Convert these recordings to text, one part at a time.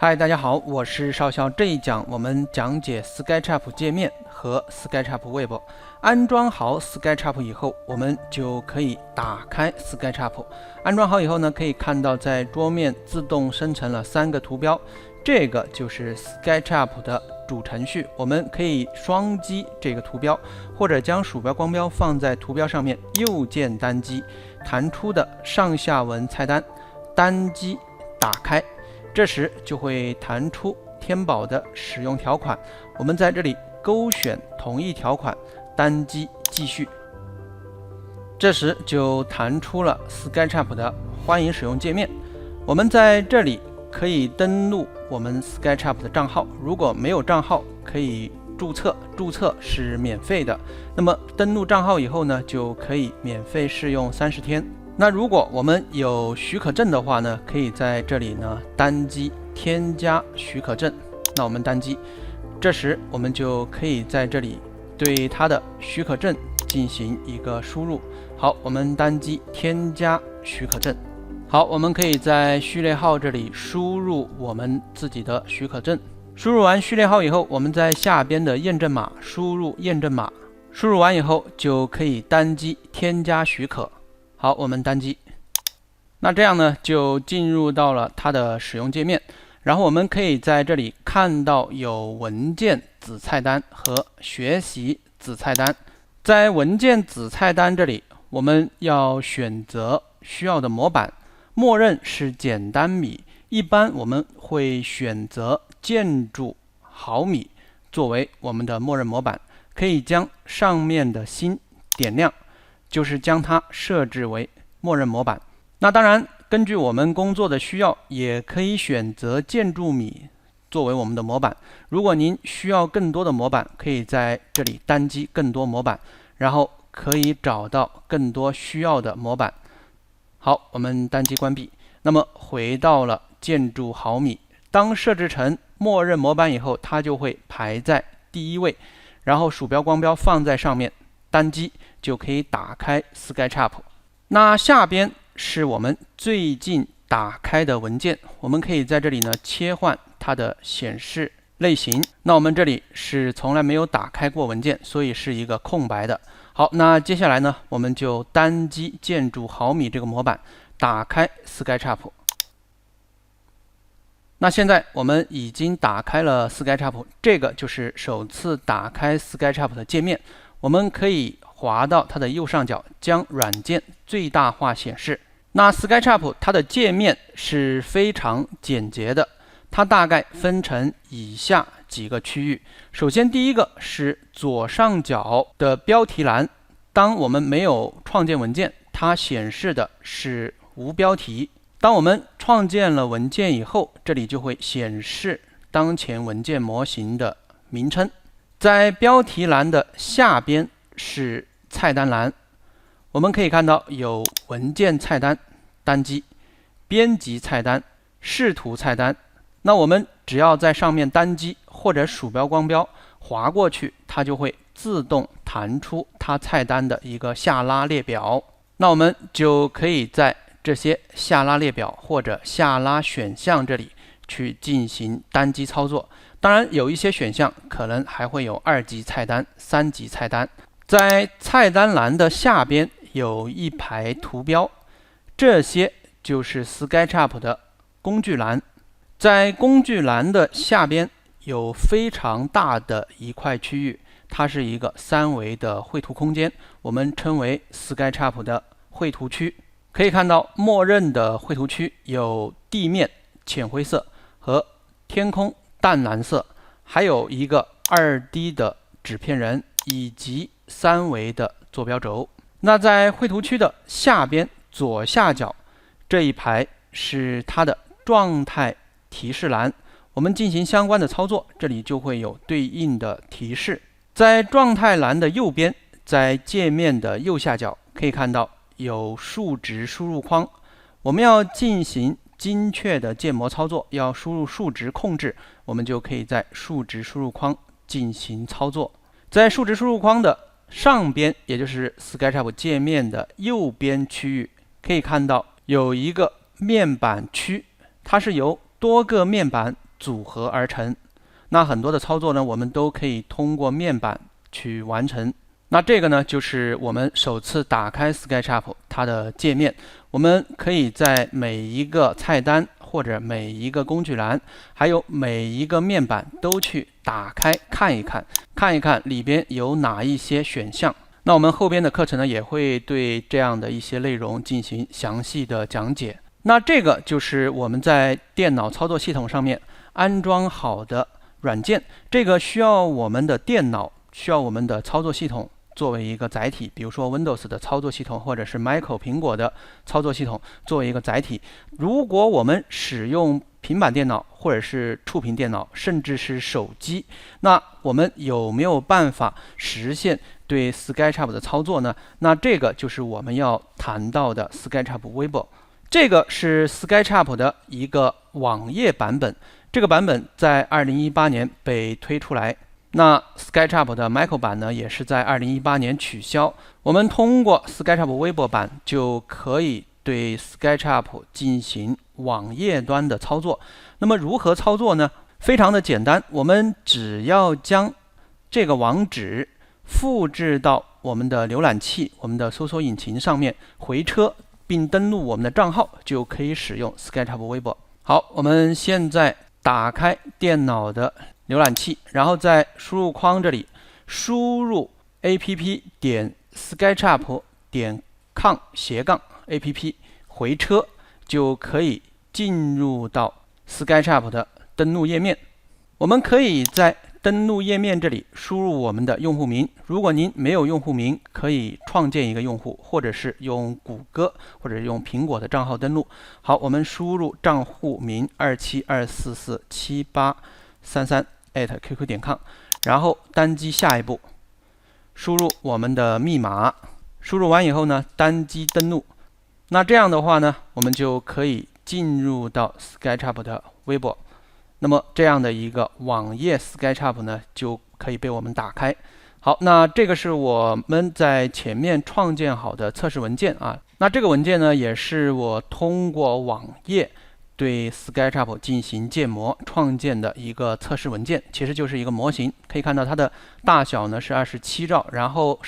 嗨，大家好，我是少校。这一讲我们讲解 SketchUp 界面和 SketchUp Web。安装好 SketchUp 以后，我们就可以打开 SketchUp。安装好以后呢，可以看到在桌面自动生成了3个图标，这个就是 SketchUp 的主程序。我们可以双击这个图标，或者将鼠标光标放在图标上面，右键单击，弹出的上下文菜单，单击打开。这时就会弹出天宝的使用条款，我们在这里勾选同意条款，单击继续。这时就弹出了 SketchUp 的欢迎使用界面。我们在这里可以登录我们 SketchUp 的账号，如果没有账号可以注册，注册是免费的。那么登录账号以后呢，就可以免费试用30天。那如果我们有许可证的话呢，可以在这里呢单击添加许可证。那我们单击，这时我们就可以在这里对它的许可证进行一个输入。好，我们单击添加许可证。好，我们可以在序列号这里输入我们自己的许可证。输入完序列号以后，我们在下边的验证码输入验证码。输入完以后，就可以单击添加许可。好，我们单击，那这样呢就进入到了它的使用界面。然后我们可以在这里看到有文件子菜单和学习子菜单。在文件子菜单这里，我们要选择需要的模板，默认是简单米，一般我们会选择建筑毫米作为我们的默认模板，可以将上面的星点亮，就是将它设置为默认模板。那当然，根据我们工作的需要，也可以选择建筑米作为我们的模板。如果您需要更多的模板，可以在这里单击更多模板，然后可以找到更多需要的模板。好，我们单击关闭。那么回到了建筑毫米，当设置成默认模板以后，它就会排在第1位，然后鼠标光标放在上面，单击就可以打开 SketchUp。 那下边是我们最近打开的文件，我们可以在这里呢切换它的显示类型。那我们这里是从来没有打开过文件，所以是一个空白的。好，那接下来呢，我们就单击建筑毫米这个模板，打开 SketchUp。 那现在我们已经打开了 SketchUp， 这个就是首次打开 SketchUp 的界面。我们可以滑到它的右上角，将软件最大化显示。那 SketchUp 它的界面是非常简洁的，它大概分成以下几个区域。首先第一个是左上角的标题栏，当我们没有创建文件，它显示的是无标题。当我们创建了文件以后，这里就会显示当前文件模型的名称。在标题栏的下边是菜单栏，我们可以看到有文件菜单，单击编辑菜单、视图菜单。那我们只要在上面单击或者鼠标光标滑过去，它就会自动弹出它菜单的一个下拉列表。那我们就可以在这些下拉列表或者下拉选项这里去进行单击操作。当然，有一些选项可能还会有2级菜单、3级菜单。在菜单栏的下边有一排图标，这些就是 SketchUp 的工具栏。在工具栏的下边有非常大的一块区域，它是一个3维的绘图空间，我们称为 SketchUp 的绘图区。可以看到，默认的绘图区有地面浅灰色和天空淡蓝色，还有一个2D 的纸片人以及3维的坐标轴。那在绘图区的下边左下角这一排是它的状态提示栏，我们进行相关的操作，这里就会有对应的提示。在状态栏的右边，在界面的右下角可以看到有数值输入框，我们要进行精确的建模操作，要输入数值控制，我们就可以在数值输入框进行操作。在数值输入框的上边，也就是 SketchUp 界面的右边区域，可以看到有一个面板区，它是由多个面板组合而成。那很多的操作呢，我们都可以通过面板去完成。那这个呢，就是我们首次打开 SketchUp 它的界面。我们可以在每一个菜单或者每一个工具栏，还有每一个面板都去打开看一看，看一看里边有哪一些选项。那我们后边的课程呢，也会对这样的一些内容进行详细的讲解。那这个就是我们在电脑操作系统上面安装好的软件，这个需要我们的电脑，需要我们的操作系统作为一个载体，比如说 Windows 的操作系统，或者是 苹果的操作系统作为一个载体。如果我们使用平板电脑或者是触屏电脑，甚至是手机，那我们有没有办法实现对 SketchUp 的操作呢？那这个就是我们要谈到的 SketchUp Web。这个是 SketchUp 的一个网页版本，这个版本在2018年被推出来。那 SketchUp 的 Mac 版呢，也是在2018年取消。我们通过 SketchUp Web 版就可以对 SketchUp 进行网页端的操作。那么如何操作呢？非常的简单，我们只要将这个网址复制到我们的浏览器、我们的搜索引擎上面，回车并登录我们的账号，就可以使用 SketchUp Web。好，我们现在打开电脑的浏览器，然后在输入框这里输入 app.sketchup.com/app 回车，就可以进入到 SketchUp 的登录页面。我们可以在登录页面这里输入我们的用户名，如果您没有用户名，可以创建一个用户，或者是用谷歌或者用苹果的账号登录。好，我们输入账户名2724478338@qq.com， 然后单击下一步，输入我们的密码。输入完以后呢，单击登录。那这样的话呢，我们就可以进入到 SketchUp 的微博。那么这样的一个网页 SketchUp 呢，就可以被我们打开。好，那这个是我们在前面创建好的测试文件啊。那这个文件呢，也是我通过网页对 SketchUp 进行建模创建的一个测试文件，其实就是一个模型。可以看到它的大小呢是27兆，然后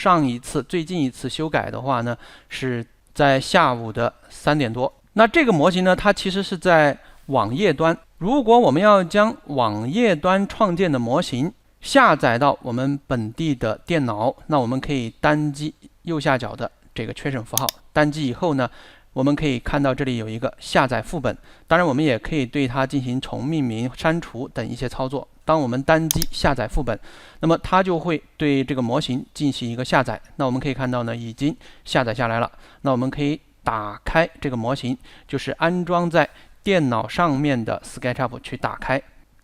最近一次修改的话呢，是在下午的3点多。那这个模型呢，它其实是在网页端。如果我们要将网页端创建的模型下载到我们本地的电脑，那我们可以单击右下角的这个缺省符号，单击以后呢，我们可以看到这里有一个下载副本。当然我们也可以对它进行重命名、删除等一些操作。当我们单击下载副本，那么它就会对这个模型进行一个下载。那我们可以看到呢，已经下载下来了。那我们可以打开这个模型，就是安装在电脑上面的 SketchUp 去打开。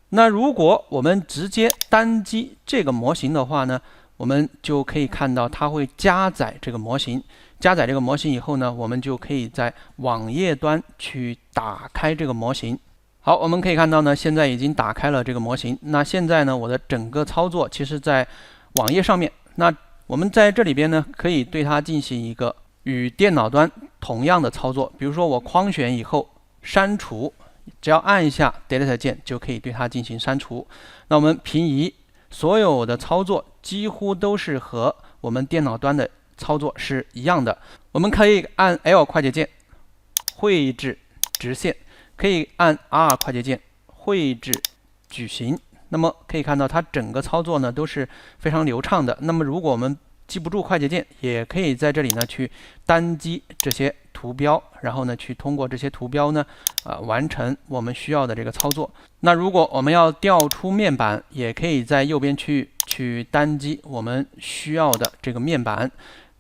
那如果我们直接单击这个模型的话呢，我们就可以看到它会加载这个模型。加载这个模型以后呢，我们就可以在网页端去打开这个模型。好，我们可以看到呢，现在已经打开了这个模型。那现在呢，我的整个操作其实在网页上面。那我们在这里边呢，可以对它进行一个与电脑端同样的操作。比如说我框选以后删除，只要按一下 Delete 键就可以对它进行删除。那我们平移，所有的操作几乎都是和我们电脑端的操作是一样的。我们可以按 L 快捷键绘制直线，可以按 R 快捷键绘制矩形。那么可以看到它整个操作呢都是非常流畅的。那么如果我们记不住快捷键，也可以在这里呢去单击这些图标，然后呢去通过这些图标呢完成我们需要的这个操作。那如果我们要调出面板，也可以在右边区域去单击我们需要的这个面板。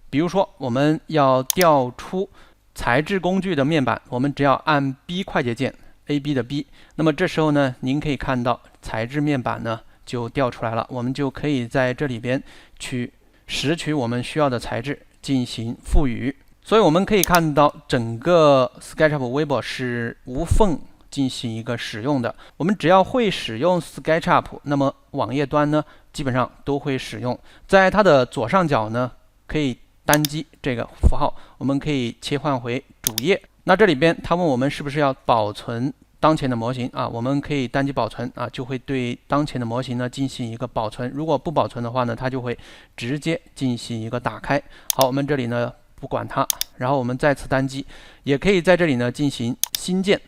比如说我们要调出材质工具的面板，我们只要按 B 快捷键 AB 的 B， 那么这时候呢您可以看到材质面板呢就调出来了。我们就可以在这里边去拾取我们需要的材质进行赋予。所以我们可以看到整个 SketchUp Web 是无缝进行一个使用的。我们只要会使用 SketchUp， 那么网页端呢基本上都会使用。在它的左上角呢可以单击这个符号，我们可以切换回主页。那这里边他问我们是不是要保存当前的模型啊，我们可以单击保存啊，就会对当前的模型呢进行一个保存。如果不保存的话呢，它就会直接进行一个打开。好，我们这里呢不管它，然后我们再次单击，也可以在这里呢进行新建，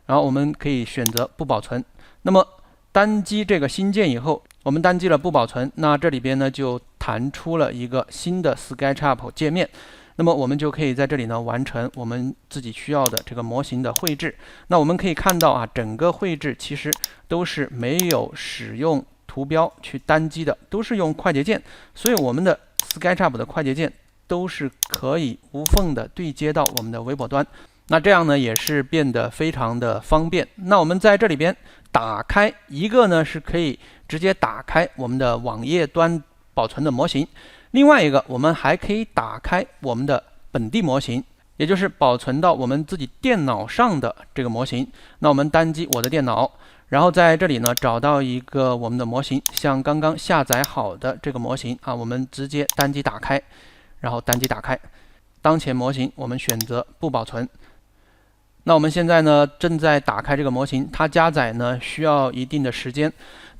然后我们可以选择不保存。那么单击这个新建以后，我们单击了不保存，那这里边呢就弹出了一个新的 SketchUp 界面。那么我们就可以在这里呢完成我们自己需要的这个模型的绘制。那我们可以看到啊，整个绘制其实都是没有使用图标去单击的，都是用快捷键，所以我们的 SketchUp 的快捷键都是可以无缝的对接到我们的微博端。那这样呢也是变得非常的方便。那我们在这里边打开一个呢是可以直接打开我们的网页端保存的模型。另外一个，我们还可以打开我们的本地模型，也就是保存到我们自己电脑上的这个模型。那我们单击我的电脑，然后在这里呢找到一个我们的模型，像刚刚下载好的这个模型啊，我们直接单击打开，然后单击打开。当前模型我们选择不保存。那我们现在呢正在打开这个模型，它加载呢需要一定的时间。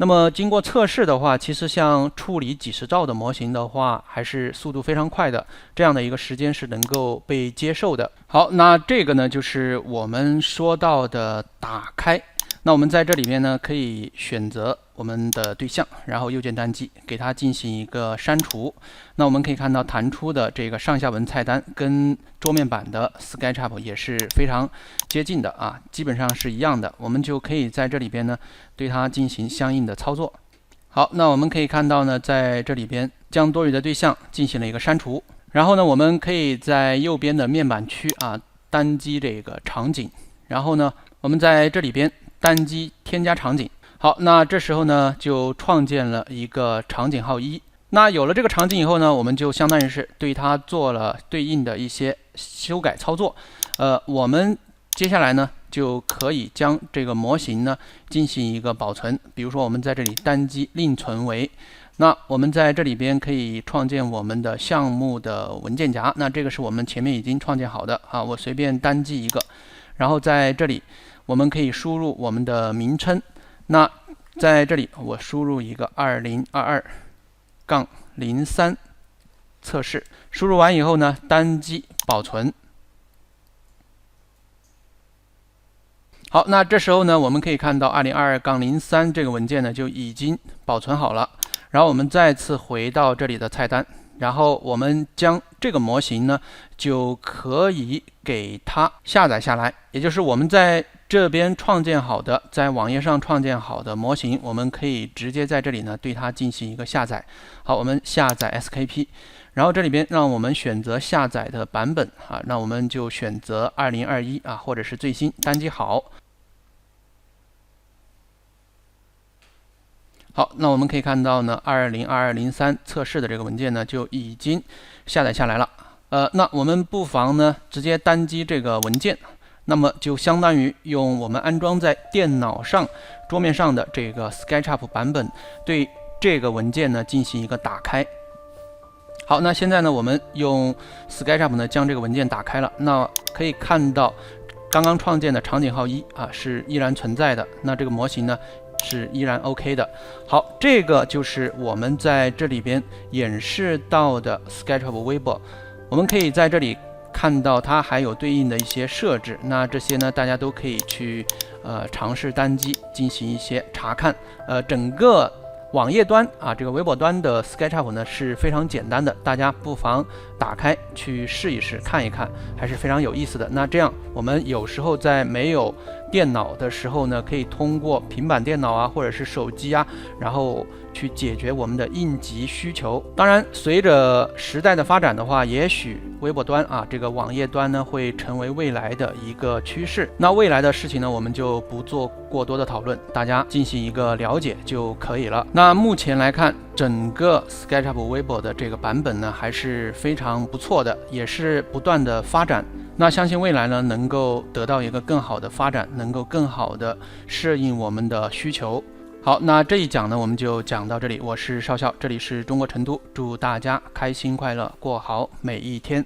那么经过测试的话，其实像处理几十兆的模型的话，还是速度非常快的，这样的一个时间是能够被接受的。好，那这个呢就是我们说到的打开。那我们在这里面呢可以选择我们的对象，然后右键单击给它进行一个删除。那我们可以看到弹出的这个上下文菜单跟桌面版的 SketchUp 也是非常接近的啊，基本上是一样的。我们就可以在这里边呢对它进行相应的操作。好，那我们可以看到呢，在这里边将多余的对象进行了一个删除。然后呢，我们可以在右边的面板区啊单击这个场景，然后呢，我们在这里边单击添加场景。好，那这时候呢就创建了一个场景号1。那有了这个场景以后呢，我们就相当于是对它做了对应的一些修改操作。我们接下来呢就可以将这个模型呢进行一个保存。比如说我们在这里单击另存为，那我们在这里边可以创建我们的项目的文件夹。那这个是我们前面已经创建好的啊，我随便单击一个，然后在这里我们可以输入我们的名称。那在这里我输入一个2022-03测试，输入完以后呢单击保存。好，那这时候呢我们可以看到2022-03这个文件呢就已经保存好了。然后我们再次回到这里的菜单，然后我们将这个模型呢就可以给它下载下来，也就是我们在这边创建好的，在网页上创建好的模型，我们可以直接在这里呢对它进行一个下载。好，我们下载 SKP， 然后这里边让我们选择下载的版本啊，那我们就选择2021啊，或者是最新，单击好。好，那我们可以看到呢，2022-03测试的这个文件呢就已经下载下来了。那我们不妨呢直接单击这个文件。那么就相当于用我们安装在电脑上桌面上的这个 SketchUp 版本对这个文件呢进行一个打开。好，那现在呢我们用 SketchUp 呢将这个文件打开了，那可以看到刚刚创建的场景号1啊是依然存在的，那这个模型呢是依然 OK 的。好，这个就是我们在这里边演示到的 SketchUp Weibo。我们可以在这里看到它还有对应的一些设置，那这些呢大家都可以去尝试单击进行一些查看。整个网页端啊这个微博端的 SketchUp 呢是非常简单的，大家不妨打开去试一试看一看，还是非常有意思的。那这样我们有时候在没有电脑的时候呢，可以通过平板电脑啊或者是手机啊，然后去解决我们的应急需求。当然随着时代的发展的话，也许微博端啊这个网页端呢会成为未来的一个趋势。那未来的事情呢我们就不做过多的讨论，大家进行一个了解就可以了。那目前来看，整个 SketchUp Weibo 的这个版本呢还是非常不错的，也是不断的发展。那相信未来呢能够得到一个更好的发展，能够更好的适应我们的需求。好，那这一讲呢我们就讲到这里，我是少校，这里是中国成都，祝大家开心快乐，过好每一天。